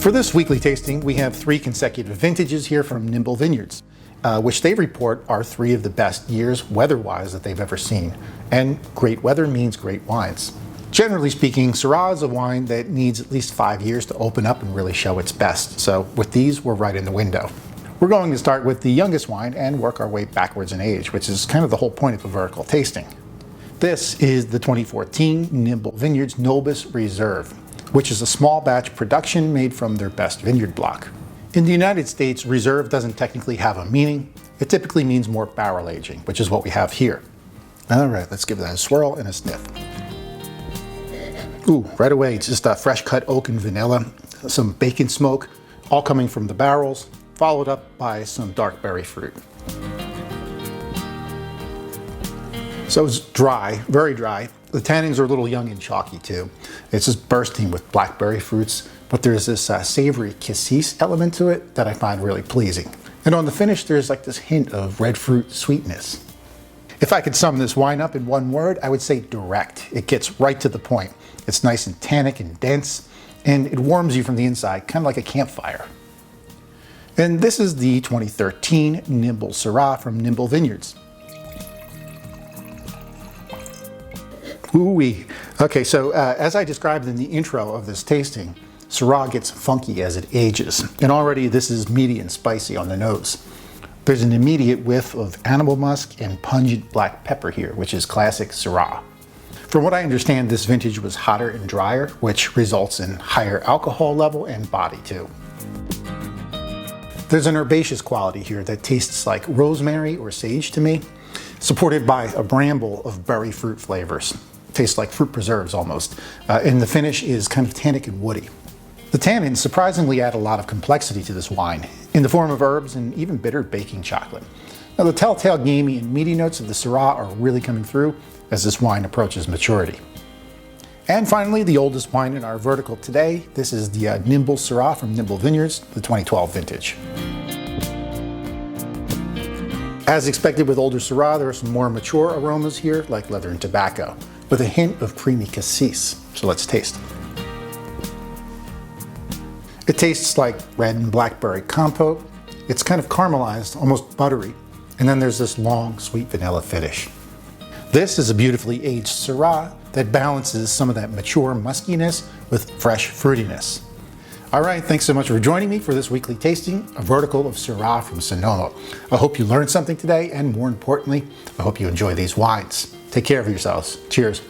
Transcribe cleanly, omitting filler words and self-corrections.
For this weekly tasting, we have 3 consecutive vintages here from Nimble Vineyards, which they report are 3 of the best years weather-wise that they've ever seen. And great weather means great wines. Generally speaking, Syrah is a wine that needs at least 5 years to open up and really show its best. So with these, we're right in the window. We're going to start with the youngest wine and work our way backwards in age, which is kind of the whole point of a vertical tasting. This is the 2014 Nimble Vineyards Nobis Reserve, which is a small batch production made from their best vineyard block. In the United States, reserve doesn't technically have a meaning. It typically means more barrel aging, which is what we have here. All right, let's give that a swirl and a sniff. Ooh, right away, it's just a fresh cut oak and vanilla, some bacon smoke, all coming from the barrels, followed up by some dark berry fruit. So it's dry, very dry. The tannins are a little young and chalky too. It's just bursting with blackberry fruits, but there's this savory cassis element to it that I find really pleasing. And on the finish, there's like this hint of red fruit sweetness. If I could sum this wine up in one word, I would say direct. It gets right to the point. It's nice and tannic and dense, and it warms you from the inside, kind of like a campfire. And this is the 2013 Nimble Syrah from Nimble Vineyards. Ooh-wee. Okay, so as I described in the intro of this tasting, Syrah gets funky as it ages, and already this is meaty and spicy on the nose. There's an immediate whiff of animal musk and pungent black pepper here, which is classic Syrah. From what I understand, this vintage was hotter and drier, which results in higher alcohol level and body too. There's an herbaceous quality here that tastes like rosemary or sage to me, supported by a bramble of berry fruit flavors. Tastes like fruit preserves almost, and the finish is kind of tannic and woody. The tannins surprisingly add a lot of complexity to this wine, in the form of herbs and even bitter baking chocolate. Now the telltale gamey and meaty notes of the Syrah are really coming through as this wine approaches maturity. And finally, the oldest wine in our vertical today, this is the Nimble Syrah from Nimble Vineyards, the 2012 vintage. As expected with older Syrah, there are some more mature aromas here, like leather and tobacco, with a hint of creamy cassis. So let's taste. It tastes like red and blackberry compote. It's kind of caramelized, almost buttery, and then there's this long, sweet vanilla finish. This is a beautifully aged Syrah that balances some of that mature muskiness with fresh fruitiness. All right, thanks so much for joining me for this weekly tasting, a vertical of Syrah from Sonoma. I hope you learned something today, and more importantly, I hope you enjoy these wines. Take care of yourselves. Cheers.